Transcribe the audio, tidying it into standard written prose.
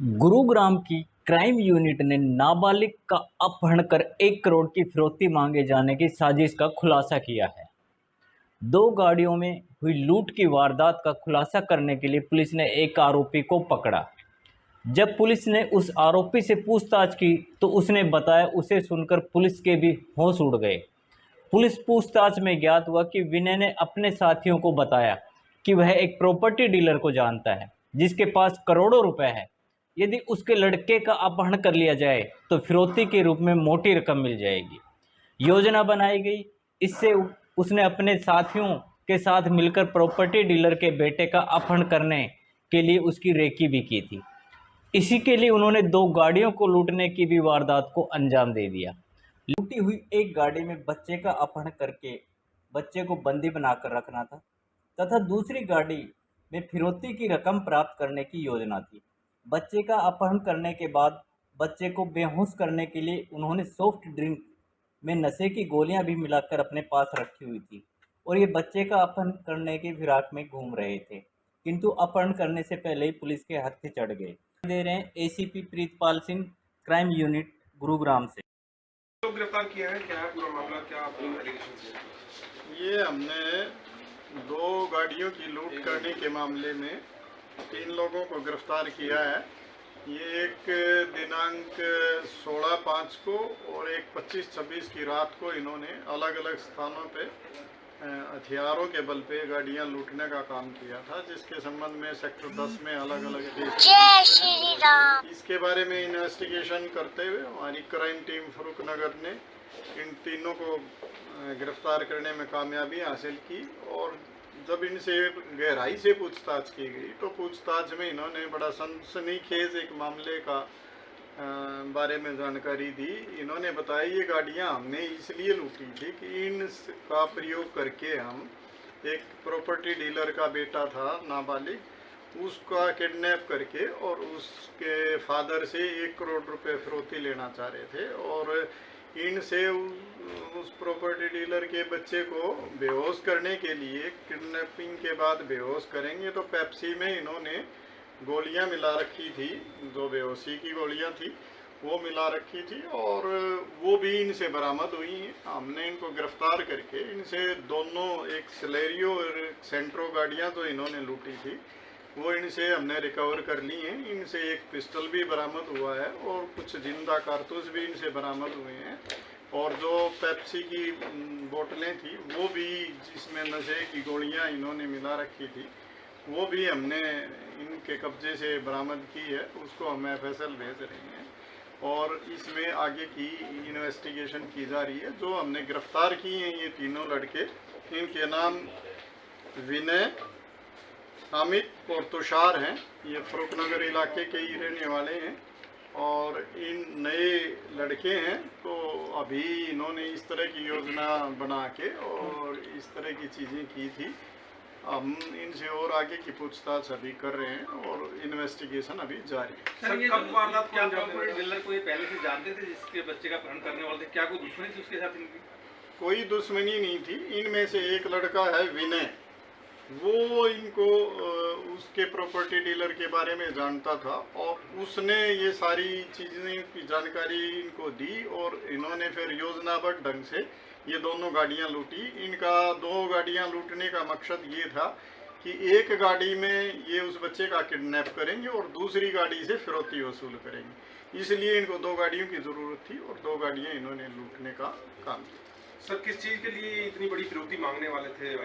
गुरुग्राम की crime unit ने नाबालिग का अपहरण कर 1 करोड़ की फिरौती मांगे जाने की साजिश का खुलासा किया है। 2 गाड़ियों में हुई लूट की वारदात का खुलासा करने के लिए पुलिस ने एक आरोपी को पकड़ा। जब पुलिस ने उस आरोपी से पूछताछ की तो उसने बताया, उसे सुनकर पुलिस के भी होश उड़ गए। पुलिस पूछताछ में ज्ञात हुआ कि विनय ने अपने साथियों को बताया कि वह एक प्रॉपर्टी डीलर को जानता है जिसके पास करोड़ों रुपए है। यदि उसके लड़के का अपहरण कर लिया जाए तो फिरौती के रूप में मोटी रकम मिल जाएगी। योजना बनाई गई। इससे उसने अपने साथियों के साथ मिलकर प्रॉपर्टी डीलर के बेटे का अपहरण करने के लिए उसकी रेकी भी की थी। इसी के लिए उन्होंने 2 गाड़ियों को लूटने की भी वारदात को अंजाम दे दिया। लूटी हुई एक गाड़ी में बच्चे का अपहरण करके बच्चे को बंदी बनाकर रखना था तथा दूसरी गाड़ी में फिरौती की रकम प्राप्त करने की योजना थी। बच्चे का अपहरण करने के बाद बच्चे को बेहोश करने के लिए उन्होंने सॉफ्ट ड्रिंक में नशे की गोलियां भी मिलाकर अपने पास रखी हुई थी और ये बच्चे का अपहरण करने की फिराक में घूम रहे थे, किंतु अपहरण करने से पहले ही पुलिस के हत्थे चढ़ गए। दे रहे हैं ACP Pritpal Singh, crime unit Gurugram से। लोग गिरफ्तार किए हैं, क्या है पूरा मामला, क्या एलिगेशन है? ये हमने 2 गाड़ियों की लूट करने के मामले में 3 लोगों को गिरफ्तार किया है। ये एक दिनांक 16/5 को और एक 25-26 की रात को इन्होंने अलग अलग स्थानों पे हथियारों के बल पे गाड़ियां लूटने का काम किया था, जिसके संबंध में सेक्टर 10 में अलग अलग केस। जय श्री राम। इसके बारे में इन्वेस्टिगेशन करते हुए हमारी क्राइम टीम फरुखनगर ने इन तीनों को गिरफ्तार करने में कामयाबी हासिल की और जब इनसे गहराई से पूछताछ की गई तो पूछताछ में इन्होंने बड़ा सनसनीखेज एक मामले का बारे में जानकारी दी। इन्होंने बताया ये गाड़ियां हमने इसलिए लूटी थी कि इनका प्रयोग करके हम एक प्रॉपर्टी डीलर का बेटा था नाबालिग, उसका किडनैप करके और उसके फादर से 1 करोड़ रुपए फिरौती लेना चाह रहे थे और इनसे उस प्रॉपर्टी डीलर के बच्चे को बेहोश करने के लिए किडनैपिंग के बाद बेहोश करेंगे तो पेप्सी में इन्होंने गोलियां मिला रखी थी, 2 बेहोशी की गोलियां थी वो मिला रखी थी और वो भी इनसे बरामद हुई हैं। हमने इनको गिरफ्तार करके इनसे दोनों, एक सिलेरियो और सेंट्रो गाड़ियां जो इन्होंने लूटी थी वो इनसे हमने रिकवर कर ली हैं। इनसे एक पिस्टल भी बरामद हुआ है और कुछ जिंदा कारतूस भी इनसे बरामद हुए हैं और जो पेप्सी की बोतलें थी वो भी, जिसमें नशे की गोलियां इन्होंने मिला रखी थी, वो भी हमने इनके कब्जे से बरामद की है। उसको हम FSL भेज रहे हैं और इसमें आगे की इन्वेस्टिगेशन की जा रही है। जो हमने गिरफ्तार की हैं ये तीनों लड़के, इनके नाम विनय, अमित और तुषार हैं। ये फरुखनगर इलाके के ही रहने वाले हैं और इन नए लड़के हैं। तो अभी इन्होंने इस तरह की योजना बना के और इस तरह की चीज़ें की थी। हम इनसे और आगे की पूछताछ अभी कर रहे हैं और इन्वेस्टिगेशन अभी जारी है। सर, ये कब वारदात क्या प्रॉपर्टी डीलर को ये पहले से जानते थे जिसके बच्चे का अपहरण करने वाले थे? क्या कोई दुश्मनी थी उसके साथ इनकी? कोई दुश्मनी नहीं थी। इनमें से एक लड़का है विनय, वो इनको उसके प्रॉपर्टी डीलर के बारे में जानता था और उसने ये सारी चीज़ें की जानकारी इनको दी और इन्होंने फिर योजनाबद्ध ढंग से ये दोनों गाड़ियां लूटी। इनका 2 गाड़ियां लूटने का मकसद ये था कि एक गाड़ी में ये उस बच्चे का किडनैप करेंगे और दूसरी गाड़ी से फिरौती वसूल करेंगे। इसलिए इनको 2 गाड़ियों की ज़रूरत थी और 2 गाड़ियाँ इन्होंने लूटने का काम किया। सर, किस चीज़ के लिए इतनी बड़ी फिरौती मांगने वाले थे?